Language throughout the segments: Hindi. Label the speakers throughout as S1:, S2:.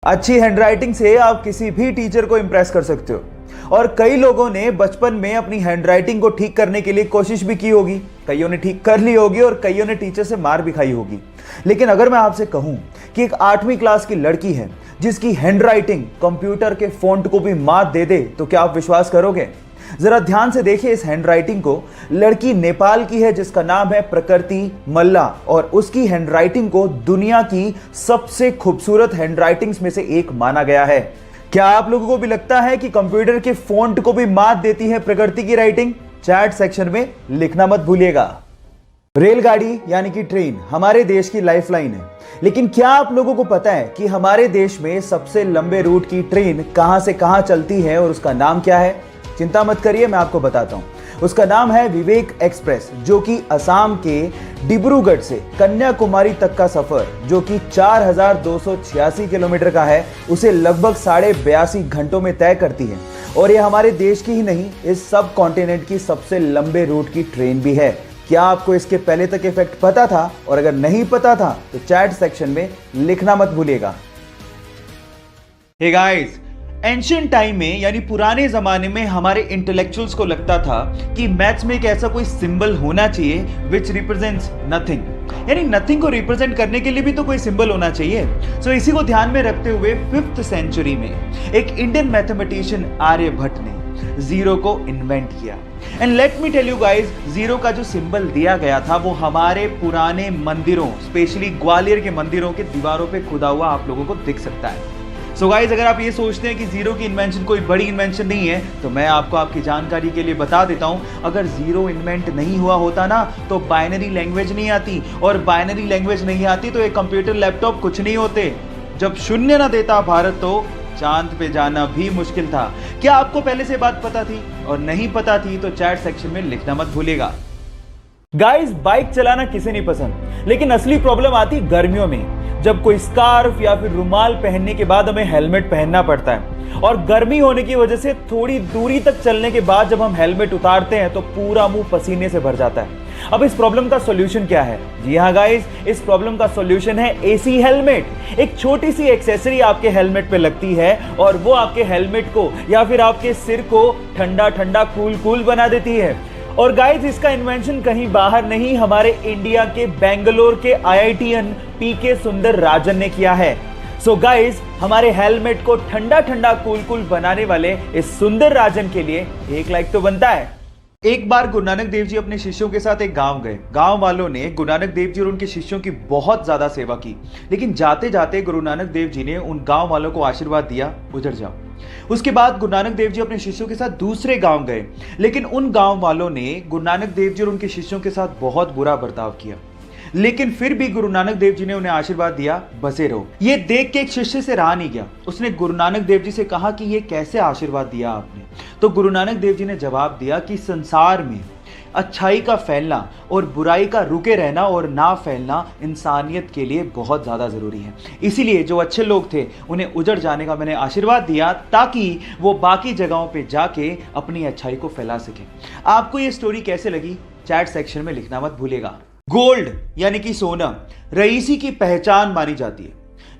S1: अच्छी हैंडराइटिंग से आप किसी भी टीचर को इंप्रेस कर सकते हो। और कई लोगों ने बचपन में अपनी हैंडराइटिंग को ठीक करने के लिए कोशिश भी की होगी, कईयों ने ठीक कर ली होगी और कईयों ने टीचर से मार भी खाई होगी। लेकिन अगर मैं आपसे कहूं कि एक 8वीं क्लास की लड़की है जिसकी हैंडराइटिंग कंप्यूटर के फॉन्ट को भी मात दे दे, तो क्या आप विश्वास करोगे? जरा ध्यान से देखिए इस हैंडराइटिंग को। लड़की नेपाल की है जिसका नाम है प्रकृति मल्ला और उसकी हैंडराइटिंग को दुनिया की सबसे खूबसूरत हैंडराइटिंग्स में से एक माना गया है। क्या आप लोगों को भी लगता है कि कंप्यूटर के फॉन्ट को भी मात देती है प्रकृति की राइटिंग? चैट सेक्शन में लिखना मत भूलिएगा। रेलगाड़ी यानी कि ट्रेन हमारे देश की लाइफलाइन है, लेकिन क्या आप लोगों को पता है कि हमारे देश में सबसे लंबे रूट की ट्रेन कहां से कहां चलती है और उसका नाम क्या है? चिंता मत करिए, मैं आपको बताता हूं। उसका नाम है विवेक एक्सप्रेस, जो कि असम के डिब्रूगढ़ से कन्याकुमारी तक का सफर, जो कि 4286 किलोमीटर का है, उसे लगभग 82.5 घंटों में तय करती है। और यह हमारे देश की ही नहीं, इस सब कॉन्टिनेंट की सबसे लंबे रूट की ट्रेन भी है। क्या आपको इसके पहले तक इफेक्ट पता था? और अगर नहीं पता था तो चैट सेक्शन में लिखना मत भूलिएगा। हे गाइस, एंशिएंट टाइम में यानी पुराने जमाने में हमारे इंटेलेक्चुअल्स को लगता था कि मैथ्स में एक ऐसा कोई सिंबल होना चाहिए विच रिप्रेजेंट्स नथिंग, यानी नथिंग को रिप्रेजेंट करने के लिए भी तो कोई सिंबल होना चाहिए। सो इसी को ध्यान में रखते हुए 5th सेंचुरी में एक इंडियन मैथमेटिशियन आर्यभट्ट ने जीरो को इन्वेंट किया। And let me tell you guys, zero का जो सिंबल दिया गया था वो हमारे पुराने मंदिरों, स्पेशली ग्वालियर के मंदिरों के दीवारों पे खुदा हुआ आप लोगों को दिख सकता है। सो गाइस, अगर आप ये सोचते हैं कि जीरो की इन्वेंशन कोई बड़ी इन्वेंशन नहीं है, तो मैं आपको आपकी जानकारी के लिए बता देता हूं, अगर जीरो इन्वेंट नहीं हुआ होता ना तो बाइनरी लैंग्वेज नहीं आती, और बाइनरी लैंग्वेज नहीं आती तो एक कंप्यूटर लैपटॉप कुछ नहीं होते। जब शून्य ना देता भारत तो चांद पे जाना भी मुश्किल था। क्या आपको पहले से बात पता थी? और नहीं पता थी तो चैट सेक्शन में लिखना मत भूलिएगा। गाइस, बाइक चलाना किसे नहीं पसंद, लेकिन असली प्रॉब्लम आती गर्मियों में, जब कोई स्कार्फ या फिर रुमाल पहनने के बाद हमें हेलमेट पहनना पड़ता है। और गर्मी होने की वजह से थोड़ी दूरी तक चलने के बाद जब हम हेलमेट उतारते हैं तो पूरा मुंह पसीने से भर जाता है। अब इस प्रॉब्लम का सॉल्यूशन क्या है? जी हाँ गाइस, इस प्रॉब्लम का सॉल्यूशन है एसी हेलमेट। एक छोटी सी एक्सेसरी आपके हेलमेट पे लगती है और वो आपके हेलमेट को या फिर आपके सिर को ठंडा ठंडा कूल बना देती है। और गाइस, इसका इन्वेंशन कहीं बाहर नहीं, हमारे इंडिया के बेंगलोर के आईआईटीएन पीके सुंदर राजन ने किया है। सो गाइस, हमारे हेलमेट को ठंडा ठंडा कूल बनाने वाले इस सुंदर राजन के लिए एक लाइक तो बनता है। एक बार गुरु नानक देव जी अपने शिष्यों के साथ एक गांव गए। गांव वालों ने गुरु नानक देव जी और उनके शिष्यों की बहुत ज्यादा सेवा की, लेकिन जाते जाते गुरु नानक देव जी ने उन गांव वालों को आशीर्वाद दिया, उधर जाओ। उसके बाद गुरु नानक देव जी अपने शिष्यों के साथ दूसरे गांव गए, लेकिन उन गांव वालों ने गुरु नानक देव जी और उनके शिष्यों के साथ बहुत बुरा बर्ताव किया। लेकिन फिर भी गुरु नानक देव जी ने उन्हें आशीर्वाद दिया, बसे रहो। ये देख के एक शिष्य से रहा नहीं गया, उसने गुरु नानक देव जी से कहा कि ये कैसे आशीर्वाद दिया आपने? तो गुरु नानक देव जी ने जवाब दिया कि संसार में अच्छाई का फैलना और बुराई का रुके रहना और ना फैलना इंसानियत के लिए बहुत ज्यादा जरूरी है। इसीलिए जो अच्छे लोग थे उन्हें उजड़ जाने का मैंने आशीर्वाद दिया, ताकि वो बाकी जगहों पे जाके अपनी अच्छाई को फैला सके। आपको ये स्टोरी कैसे लगी? चैट सेक्शन में लिखना मत भूलिएगा। गोल्ड यानी कि सोना रईसी की पहचान मानी जाती है,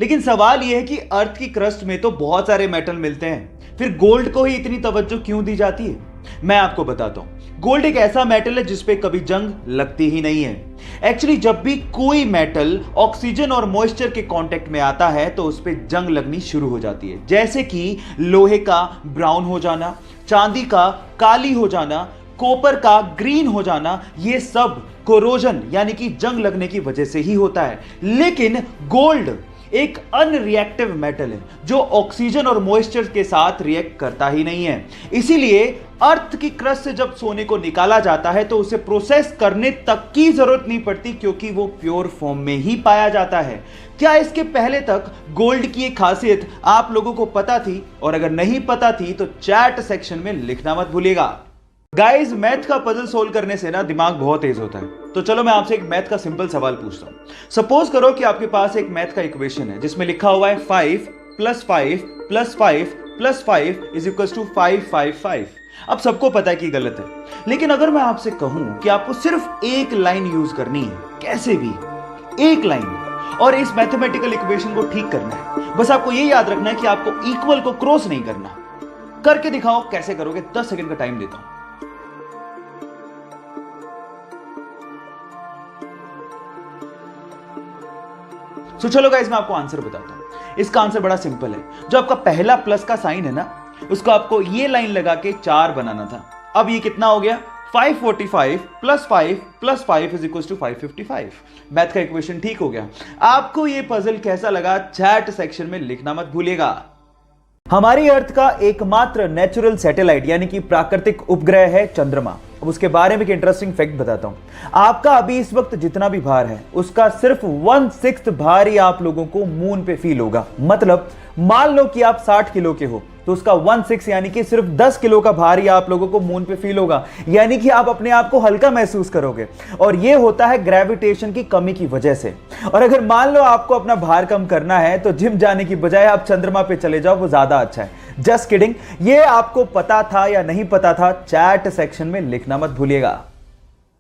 S1: लेकिन सवाल यह है कि अर्थ की क्रस्ट में तो बहुत सारे मेटल मिलते हैं, फिर गोल्ड को ही इतनी तवज्जो क्यों दी जाती है? मैं आपको बताता हूं। गोल्ड एक ऐसा मेटल है जिसपे कभी जंग लगती ही नहीं है। एक्चुअली जब भी कोई मेटल ऑक्सीजन और मॉइस्चर के कांटेक्ट में आता है तो उस पर जंग लगनी शुरू हो जाती है, जैसे कि लोहे का ब्राउन हो जाना, चांदी का काली हो जाना, कॉपर का ग्रीन हो जाना। ये सब कोरोजन यानी कि जंग लगने की वजह से ही होता है। लेकिन गोल्ड एक अनरिएक्टिव मेटल है जो ऑक्सीजन और मॉइस्चर के साथ रिएक्ट करता ही नहीं है। इसीलिए अर्थ की क्रस्ट से जब सोने को निकाला जाता है तो उसे प्रोसेस करने तक की जरूरत नहीं पड़ती, क्योंकि वो प्योर फॉर्म में ही पाया जाता है। क्या इसके पहले तक गोल्ड की एक खासियत आप लोगों को पता थी? और अगर नहीं पता थी तो चैट सेक्शन में लिखना मत भूलिएगा। गाइस, मैथ का पजल सोल्व करने से ना दिमाग बहुत तेज होता है। तो चलो मैं आपसे एक मैथ का सिंपल सवाल पूछता हूं। सपोज करो कि आपके पास एक मैथ का इक्वेशन है जिसमें लिखा हुआ है 5 + 5 + 5 + 5 = 555। अब सबको पता है कि गलत है, लेकिन अगर मैं आपसे कहूं कि आपको सिर्फ एक लाइन यूज करनी है, कैसे भी एक लाइन, और इस मैथमेटिकल इक्वेशन को ठीक करना है। बस आपको ये याद रखना है कि आपको इक्वल को क्रॉस नहीं करना। करके दिखाओ, कैसे करोगे? 10 सेकंड का टाइम देता हूं। तो चलो गाइस, मैं आपको आंसर बताता हूं। इसका आंसर बड़ा सिंपल है। जो आपका पहला प्लस का साइन है ना, उसको आपको ये लाइन लगा के 4 बनाना था। अब ये कितना हो गया? 545 plus 5 is equal to 555। Math का इक्वेशन ठीक हो गया। आपको ये पजल कैसा लगा, चैट सेक्शन में लिखना मत भूलिएगा। हमारी अर्थ का एकमात्र नेचुरल सैटेलाइट यानी कि प्राकृतिक उपग्रह है चंद्रमा। अब उसके बारे में एक इंटरेस्टिंग फैक्ट बताता हूं। आपका अभी इस वक्त जितना भी भार है, उसका सिर्फ 1/6 भार ही आप लोगों को मून पे फील होगा। मतलब मान लो कि आप 60 किलो के हो, तो उसका 1/6 यानी कि सिर्फ 10 किलो का भार ही आप लोगों को मून पे फील होगा। यानी कि आप अपने आप को हल्का महसूस करोगे, और यह होता है ग्रेविटेशन की कमी की वजह से। और अगर मान लो आपको अपना भार कम करना है, तो जिम जाने की बजाय आप चंद्रमा पे चले जाओ, वो ज्यादा अच्छा है। Just kidding. ये आपको पता था या नहीं पता था? चैट सेक्शन में लिखना मत भूलिएगा।